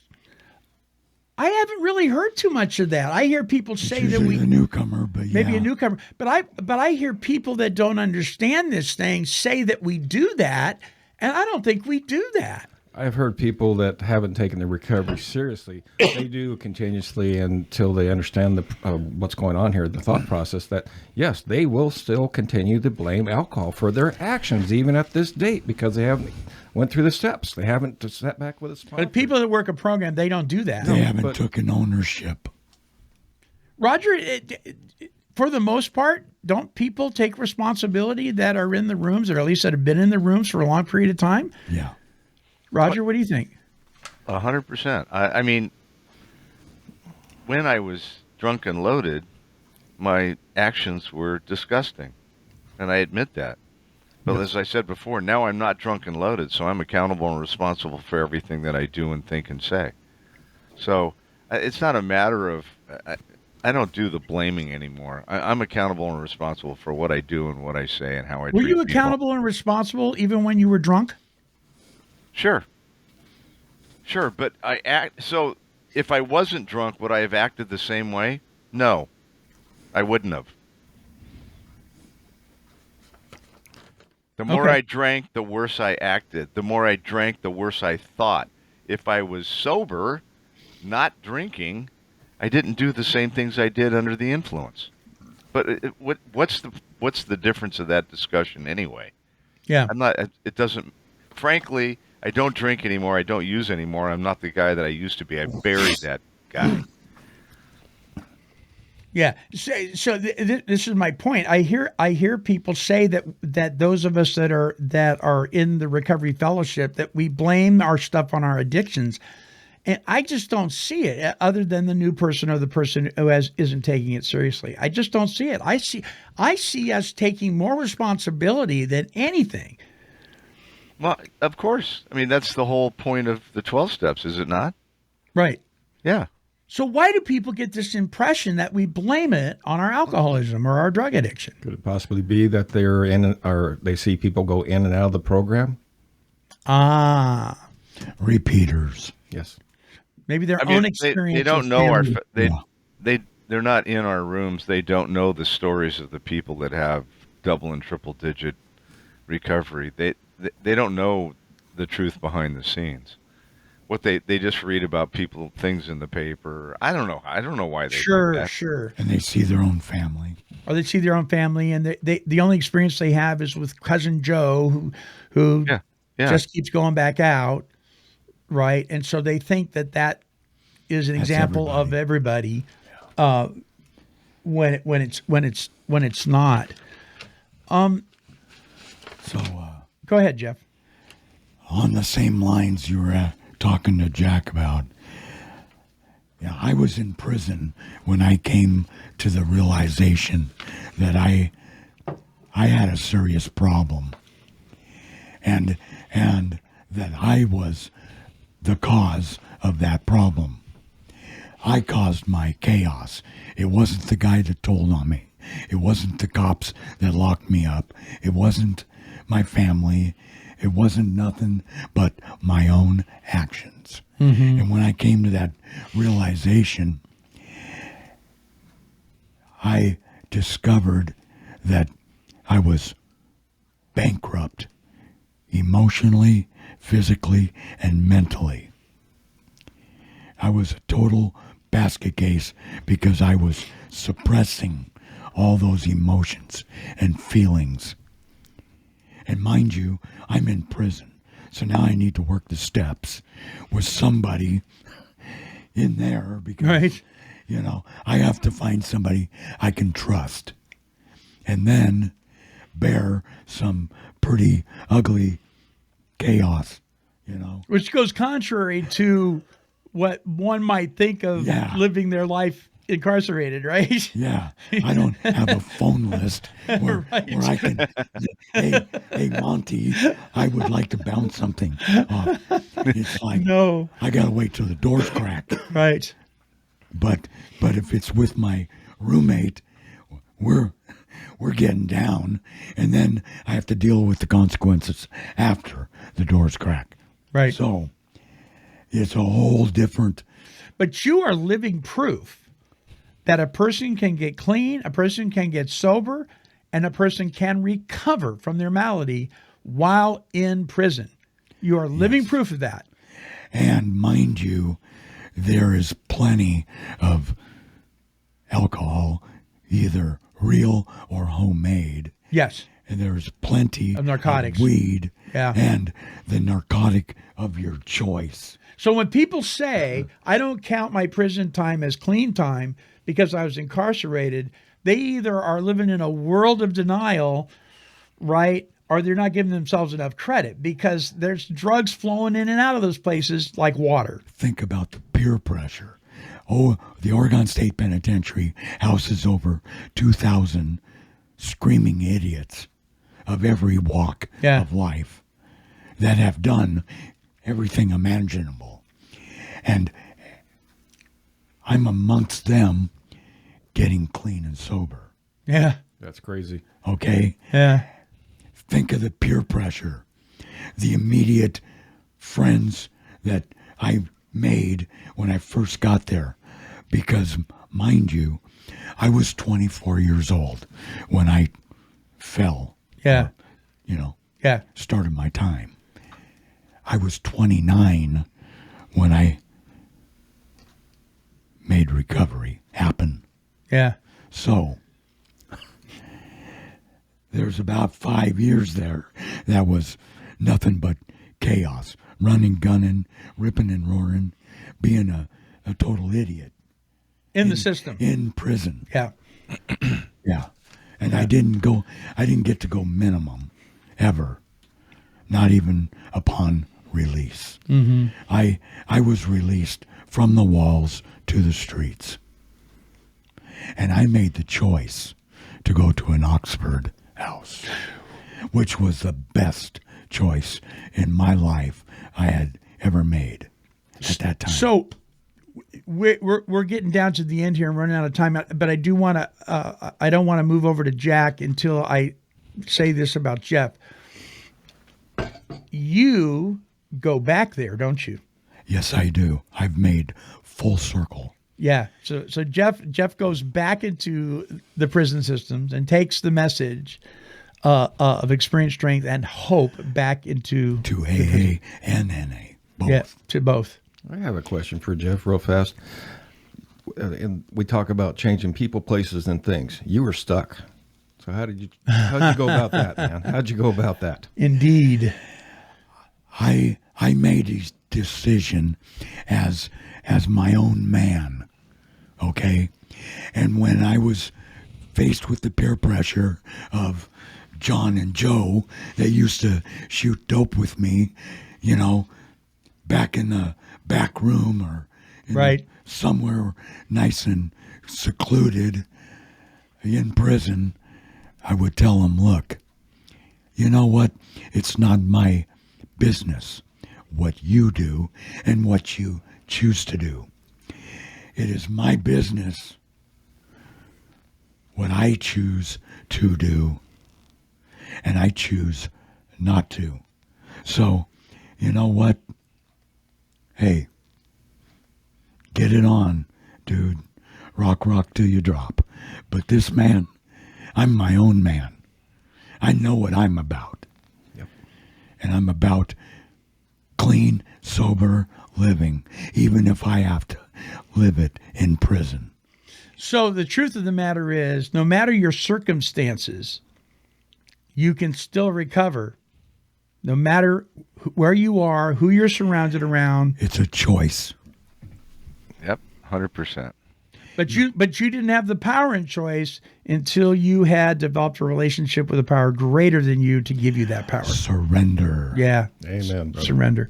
I haven't really heard too much of that. I hear people say that a newcomer, but maybe a newcomer, but I hear people that don't understand this thing say that we do that, and I don't think we do that. I've heard people that haven't taken their recovery seriously. They do continuously until they understand what's going on here, the thought process that, yes, they will still continue to blame alcohol for their actions, even at this date, because they haven't went through the steps. They haven't sat back with a sponsor. But people that work a program, they don't do that. They haven't taken ownership. Roger, for the most part, don't people take responsibility that are in the rooms, or at least that have been in the rooms for a long period of time? Yeah. Roger, what do you think? 100%. I mean, when I was drunk and loaded, my actions were disgusting, and I admit that. But as I said before, now I'm not drunk and loaded, so I'm accountable and responsible for everything that I do and think and say. So it's not a matter of I don't do the blaming anymore. I'm accountable and responsible for what I do and what I say and how I treat people. Were you accountable and responsible even when you were drunk? Sure, but so if I wasn't drunk, would I have acted the same way? No, I wouldn't have. The more I drank, the worse I acted. The more I drank, the worse I thought. If I was sober, not drinking, I didn't do the same things I did under the influence. But what's the difference of that discussion anyway? Yeah, It doesn't. Frankly, I don't drink anymore. I don't use anymore. I'm not the guy that I used to be. I buried that guy. Yeah. So this is my point. I hear people say that those of us that are in the recovery fellowship, that we blame our stuff on our addictions, and I just don't see it. Other than the new person or the person who isn't taking it seriously, I just don't see it. I see us taking more responsibility than anything. Well, of course. I mean, that's the whole point of the 12 steps, is it not? Right. Yeah. So why do people get this impression that we blame it on our alcoholism or our drug addiction? Could it possibly be that they're they see people go in and out of the program? Repeaters. Yes. Maybe their own experience. They don't know they're not in our rooms. They don't know the stories of the people that have double and triple digit recovery. They don't know the truth behind the scenes. What they just read about things in the paper. I don't know why they do that. Sure. And they see their own family. Or they see their own family, and the only experience they have is with cousin Joe, who just keeps going back out, right? And so they think that is an example of everybody, when it's not. Go ahead, Jeff. On the same lines you were talking to Jack about, I was in prison when I came to the realization that I had a serious problem, and that I was the cause of that problem. I caused my chaos. It wasn't the guy that told on me. It wasn't the cops that locked me up. It wasn't my family. It wasn't nothing but my own actions. Mm-hmm. And when I came to that realization, I discovered that I was bankrupt emotionally, physically, and mentally. I was a total basket case because I was suppressing all those emotions and feelings. And mind you, I'm in prison. So now I need to work the steps with somebody in there because, Right. you know, I have to find somebody I can trust. And then bear some pretty ugly chaos, you know. Which goes contrary to what one might think of living their life incarcerated, right? Yeah, I don't have a phone list where I can, hey, Monty, I would like to bounce something off. It's like, no, I got to wait till the door's cracked. Right. But if it's with my roommate, we're getting down, and then I have to deal with the consequences after the door's cracked. Right. So it's a whole different. But you are living proof that a person can get clean, a person can get sober, and a person can recover from their malady while in prison. You are living proof of that. And mind you, there is plenty of alcohol, either real or homemade. Yes. And there's plenty of narcotics, of weed, yeah, and the narcotic of your choice. So when people say, I don't count my prison time as clean time because I was incarcerated, they either are living in a world of denial, right, or they're not giving themselves enough credit because there's drugs flowing in and out of those places like water. Think about the peer pressure. Oh, the Oregon State Penitentiary houses over 2,000 screaming idiots of every walk of life that have done everything imaginable. And I'm amongst them getting clean and sober. Yeah. That's crazy. Okay? Yeah. Think of the peer pressure, the immediate friends that I made when I first got there. Because, mind you, I was 24 years old when I fell. Yeah. Started my time. I was 29 when I made recovery happen. Yeah. So, there's about 5 years there that was nothing but chaos. Running, gunning, ripping and roaring, being a total idiot. In the system. In prison. Yeah. Yeah. And I didn't get to go minimum ever. Not even upon release. Mm-hmm. I was released from the walls to the streets. And I made the choice to go to an Oxford house, which was the best choice in my life I had ever made at that time. So we're getting down to the end here and running out of time, but I do want to I don't want to move over to Jack until I say this about Jeff. You go back there, don't you? Yes, I do. I've made full circle. Yeah. So Jeff goes back into the prison systems and takes the message of experience, strength, and hope back into AA and NA. Both. Yeah, to both. I have a question for Jeff real fast. And we talk about changing people, places, and things. You were stuck. So how'd you go about that, man? How'd you go about that? Indeed. I made a decision as my own man, okay? And when I was faced with the peer pressure of John and Joe that used to shoot dope with me, you know, back in the back room or somewhere nice and secluded in prison, I would tell them, look, you know what? It's not my business what you do and what you choose to do. It is my business what I choose to do, and I choose not to. So, you know what? Hey, get it on, dude. Rock till you drop. But this man, I'm my own man. I know what I'm about. Yep. And I'm about clean, sober living, even if I have to live it in prison. So the truth of the matter is, no matter your circumstances, you can still recover. No matter where you are, who you're surrounded around. It's a choice. Yep, 100%. But you didn't have the power and choice until you had developed a relationship with a power greater than you to give you that power. Surrender. Yeah. Amen, brother. Surrender.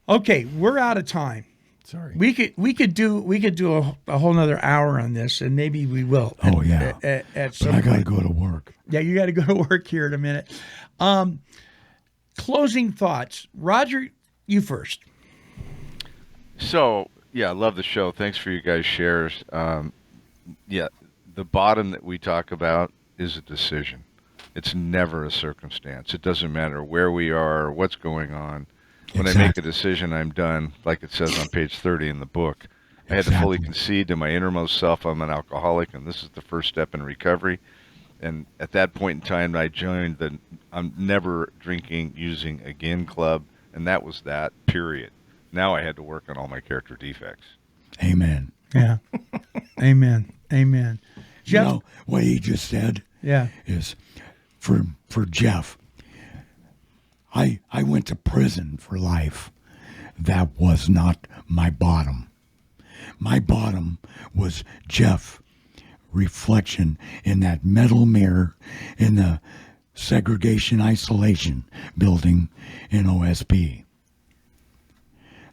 Okay, we're out of time. Sorry. We could do a whole nother hour on this, and maybe we will. Oh yeah. At some but I got to point. go to work. Yeah, you got to go to work here in a minute. Closing thoughts, Roger. You first. So, yeah, I love the show. Thanks for you guys' shares. Yeah, the bottom that we talk about is a decision. It's never a circumstance. It doesn't matter where we are or what's going on. When I make a decision, I'm done, like it says on page 30 in the book. I had to fully concede to my innermost self I'm an alcoholic, and this is the first step in recovery. And at that point in time, I joined the I'm never drinking, using again club, and that was that, period. Now I had to work on all my character defects. Amen. Yeah. Amen. Amen. Jeff, you know, what he just said is for Jeff, I went to prison for life. That was not my bottom. My bottom was Jeff reflection in that metal mirror in the segregation isolation building in OSB.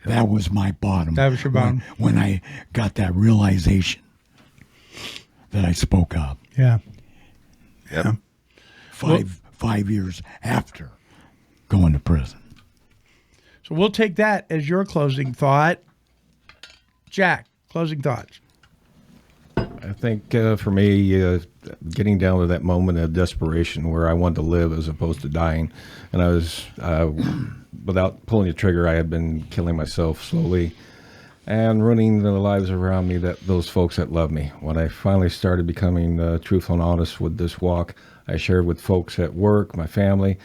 That was my bottom. That was your bottom. When I got that realization that I spoke up. Yeah. Yep. Yeah. 5 years after going to prison. So we'll take that as your closing thought. Jack, closing thoughts. I think for me, getting down to that moment of desperation where I wanted to live as opposed to dying, and I was, without pulling the trigger, I had been killing myself slowly and ruining the lives around me, those folks that love me. When I finally started becoming truthful and honest with this walk, I shared with folks at work, my family,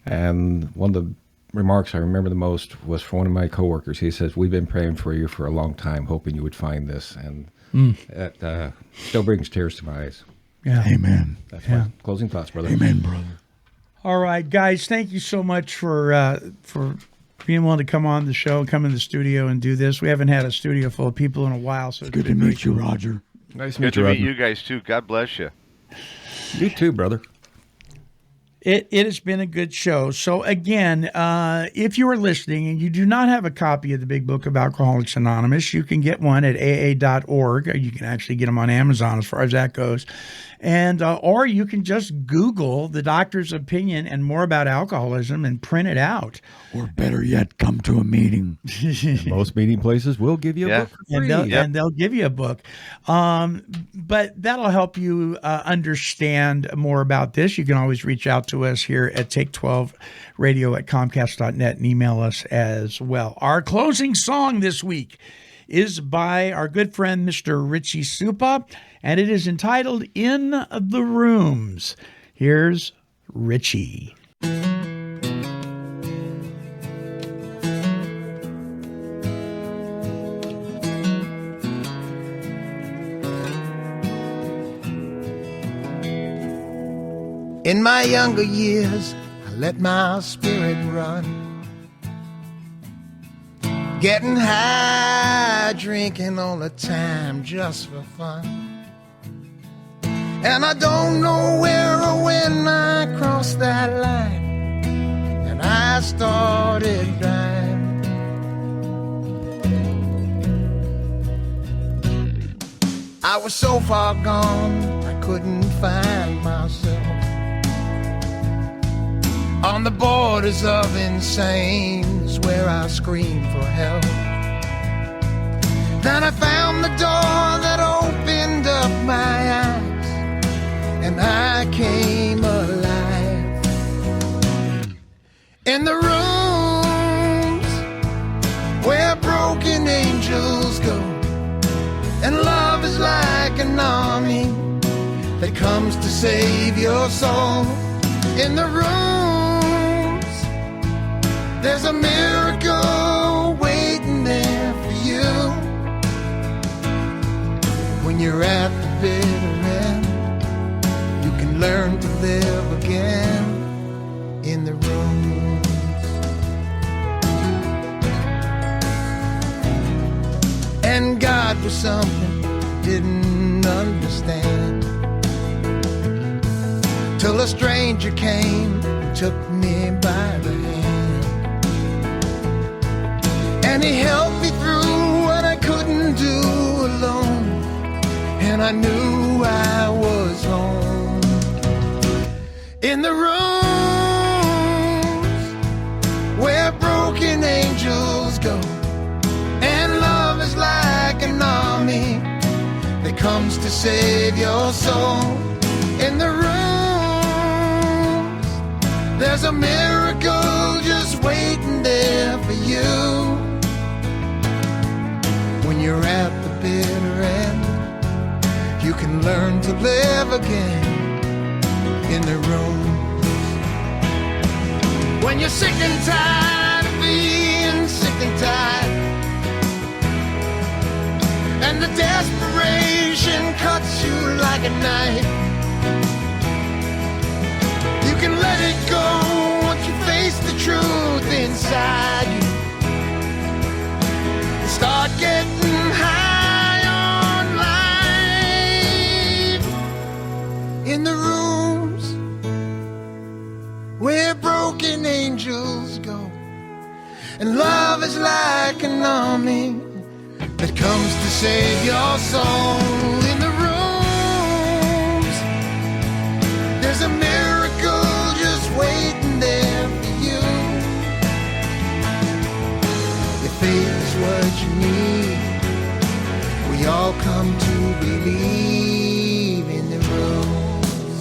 and one of the remarks I remember the most was from one of my coworkers. He says, "We've been praying for you for a long time, hoping you would find this." And that still brings tears to my eyes. Yeah. Amen. That's my closing thoughts, brother. Amen, brother. All right, guys, thank you so much for being willing to come on the show, come in the studio and do this. We haven't had a studio full of people in a while, so it's Good to meet you, Roger. Nice to Good meet you, to meet Roger. you guys, too. God bless you. You too, brother. It has been a good show. So again, if you are listening and you do not have a copy of the Big Book of Alcoholics Anonymous, you can get one at aa.org. You can actually get them on Amazon as far as that goes. And or you can just Google the doctor's opinion and more about alcoholism and print it out. Or better yet, come to a meeting. Most meeting places will give you a book for free. And they'll give you a book. But that'll help you understand more about this. You can always reach out to us here at Take12Radio@Comcast.net and email us as well. Our closing song this week is by our good friend, Mr. Richie Supa, and it is entitled In the Rooms. Here's Richie. In my younger years, I let my spirit run. Getting high, drinking all the time just for fun. And I don't know where or when I crossed that line, and I started dying. I was so far gone, I couldn't find myself. On the borders of insane is where I screamed for help. Then I found the door that opened up my eyes, and I came alive. In the rooms where broken angels go, and love is like an army that comes to save your soul. In the rooms, there's a miracle waiting there for you. When you're at the bitter end, you can learn to live again in the rooms. And God was something didn't understand, till a stranger came and took me by the hand. And he helped me through what I couldn't do alone, and I knew I was home. In the rooms where broken angels go, and love is like an army that comes to save your soul. In the rooms, there's a miracle just waiting there for you. When you're at the bitter end, you can learn to live again in the rooms. When you're sick and tired of being sick and tired, and the desperation cuts you like a knife, you can let it go once you face the truth inside you. Start getting high on life. In the rooms where broken angels go, and love is like an army that comes to save your soul. In the rooms, there's a miracle just waiting there for you. If faith is what you need, we all come to believe in the rooms.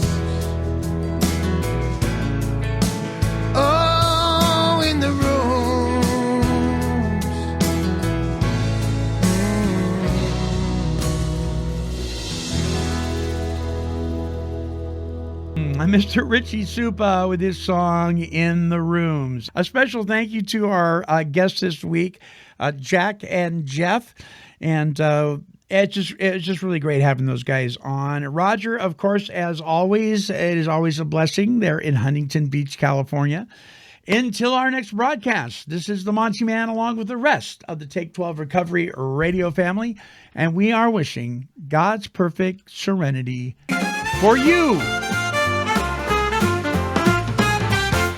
Oh, in the rooms. Mr. Richie Supa with his song In the Rooms. A special thank you to our guests this week, Jack and Jeff. And it's just really great having those guys on. Roger, of course, as always, it is always a blessing. They're in Huntington Beach, California. Until our next broadcast, this is the Monty Man along with the rest of the Take 12 Recovery Radio family. And we are wishing God's perfect serenity for you.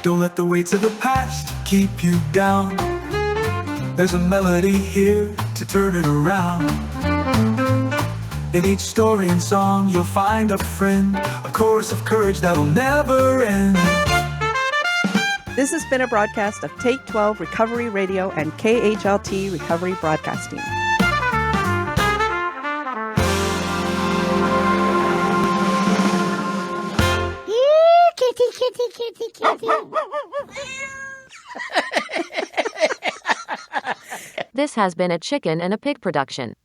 Don't let the weights of the past keep you down. There's a melody here to turn it around. In each story and song you'll find a friend, a chorus of courage that'll never end. This has been a broadcast of Take 12 Recovery Radio and KHLT Recovery Broadcasting. Kitty, kitty, kitty, kitty. This has been a Chicken and a Pig production.